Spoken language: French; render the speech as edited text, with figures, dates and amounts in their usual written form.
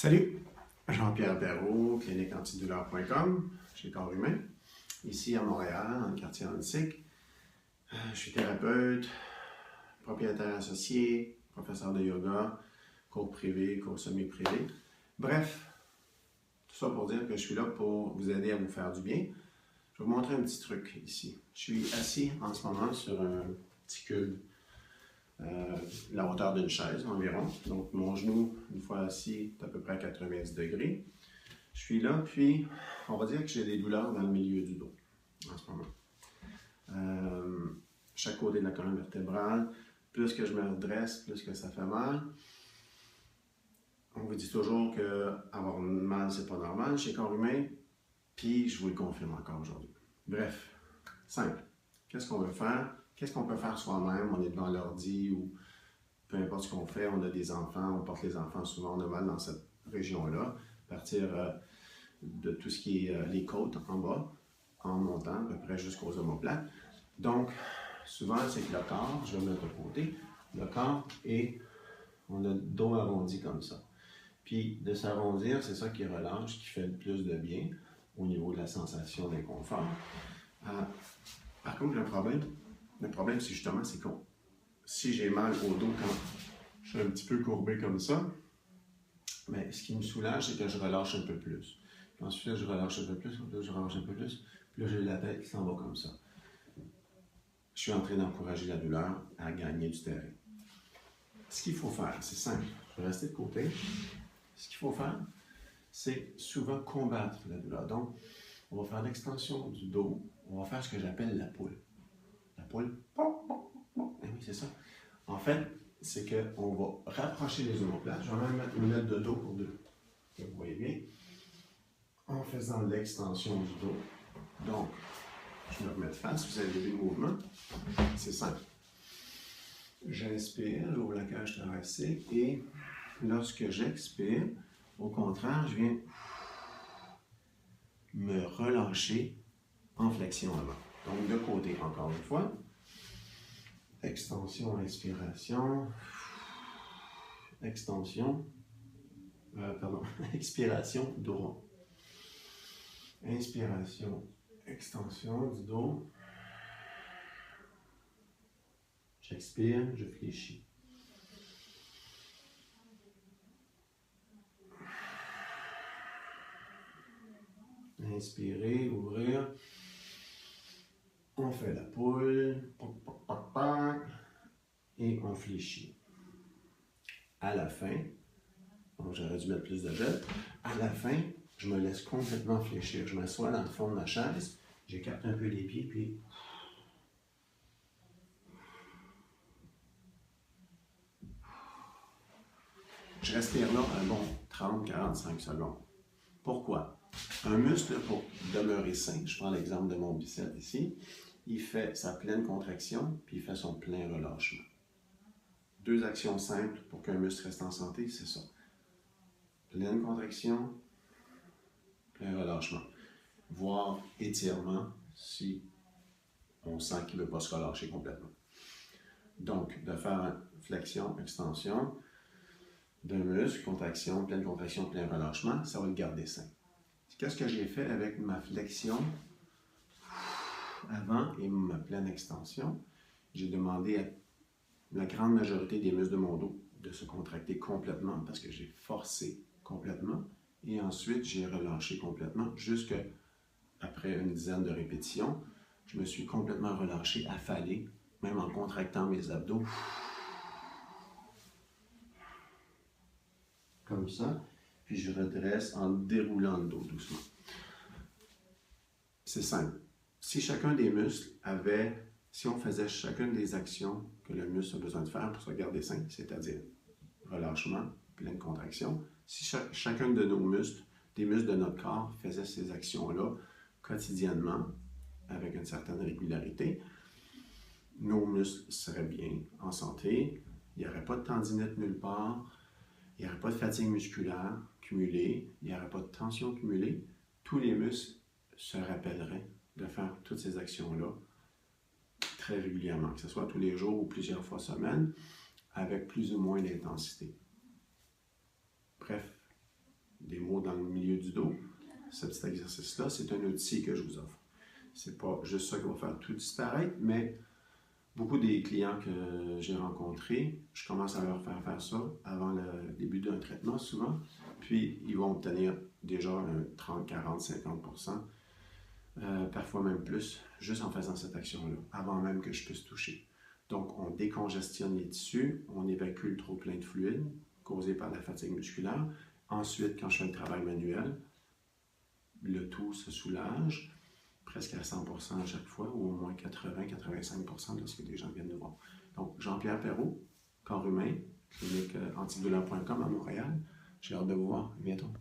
Salut, Jean-Pierre Perrault, cliniqueantidouleur.com, chez Corps Humain, ici à Montréal, dans le quartier Antique. Je suis thérapeute, propriétaire associé, professeur de yoga, cours privé, cours semi-privé. Bref, tout ça pour dire que je suis là pour vous aider à vous faire du bien. Je vais vous montrer un petit truc ici. Je suis assis en ce moment sur un petit cube. La hauteur d'une chaise environ. Donc, mon genou, une fois assis, est à peu près à 90 degrés. Je suis là, puis on va dire que j'ai des douleurs dans le milieu du dos en ce moment. Chaque côté de la colonne vertébrale, plus que je me redresse, plus que ça fait mal. On vous dit toujours que avoir mal, c'est pas normal chez Corps Humain, puis je vous le confirme encore aujourd'hui. Bref, simple. Qu'est-ce qu'on veut faire? Qu'est-ce qu'on peut faire soi-même? On est devant l'ordi ou peu importe ce qu'on fait, on a des enfants, on porte les enfants souvent, on a mal dans cette région-là. À partir de tout ce qui est les côtes en bas, en montant, à peu près jusqu'aux omoplates. Donc, souvent, c'est que le corps, je vais mettre de côté, le corps et on a le dos arrondi comme ça. Puis, de s'arrondir, c'est ça qui relâche, qui fait le plus de bien au niveau de la sensation d'inconfort. Par contre, le problème, c'est justement, c'est que si j'ai mal au dos quand je suis un petit peu courbé comme ça, mais ce qui me soulage, c'est que je relâche un peu plus. Puis ensuite, je relâche un peu plus, puis là, je relâche un peu plus, puis là, j'ai la tête qui s'en va comme ça. Je suis en train d'encourager la douleur à gagner du terrain. Ce qu'il faut faire, c'est simple. Je vais rester de côté. Ce qu'il faut faire, c'est souvent combattre la douleur. Donc, on va faire l'extension du dos. On va faire ce que j'appelle la poule. La poule, oui, c'est ça. En fait, c'est qu'on va rapprocher les omoplates. Je vais même mettre une lettre de dos pour deux. Vous voyez bien. En faisant l'extension du dos. Donc, je me remets de face. Vous avez vu le mouvement. C'est simple. J'inspire, j'ouvre la cage thoracique et lorsque j'expire, au contraire, je viens me relâcher en flexion avant. Donc, de côté, encore une fois. Extension, inspiration. Extension. Expiration, dos rond. Inspiration, extension du dos. J'expire, je fléchis. Inspirer, ouvrir. On fait la poule. Et on fléchit. À la fin, donc j'aurais dû mettre plus de gel. À la fin, je me laisse complètement fléchir. Je m'assois dans le fond de ma chaise, j'écarte un peu les pieds, puis je respire là un bon 30-45 secondes. Pourquoi? Un muscle, pour demeurer sain, je prends l'exemple de mon biceps ici, il fait sa pleine contraction, puis il fait son plein relâchement. Deux actions simples pour qu'un muscle reste en santé, c'est ça. Pleine contraction, plein relâchement. Voire étirement si on sent qu'il ne veut pas se relâcher complètement. Donc, de faire une flexion, extension d'un muscle, contraction, plein relâchement, ça va le garder sain. Qu'est-ce que j'ai fait avec ma flexion avant et ma pleine extension? J'ai demandé à la grande majorité des muscles de mon dos de se contracter complètement parce que j'ai forcé complètement et ensuite j'ai relâché complètement jusqu'à après une dizaine de répétitions. Je me suis complètement relâché, affalé, même en contractant mes abdos. Comme ça. Puis je redresse en déroulant le dos doucement. C'est simple. Si chacun des muscles avait, si on faisait chacune des actions que le muscle a besoin de faire pour se garder sain, c'est-à-dire relâchement, pleine contraction, si chacun de nos muscles, des muscles de notre corps, faisait ces actions-là quotidiennement, avec une certaine régularité, nos muscles seraient bien en santé, il n'y aurait pas de tendinite nulle part, il n'y aurait pas de fatigue musculaire cumulée, il n'y aurait pas de tension cumulée, tous les muscles se rappelleraient de faire toutes ces actions-là très régulièrement, que ce soit tous les jours ou plusieurs fois semaine, avec plus ou moins d'intensité. Bref, des maux dans le milieu du dos, ce petit exercice-là, c'est un outil que je vous offre. C'est pas juste ça qui va faire tout disparaître, mais beaucoup des clients que j'ai rencontrés, je commence à leur faire ça avant le début d'un traitement souvent, puis ils vont obtenir déjà un 30, 40, 50%, parfois même plus, juste en faisant cette action-là, avant même que je puisse toucher. Donc, on décongestionne les tissus, on évacue le trop plein de fluide causé par la fatigue musculaire. Ensuite, quand je fais le travail manuel, le tout se soulage presque à 100% à chaque fois, ou au moins 80-85% lorsque les gens viennent nous voir. Donc, Jean-Pierre Perrault, corps humain, clinique antidouleur.com à Montréal. J'ai hâte de vous voir. À bientôt.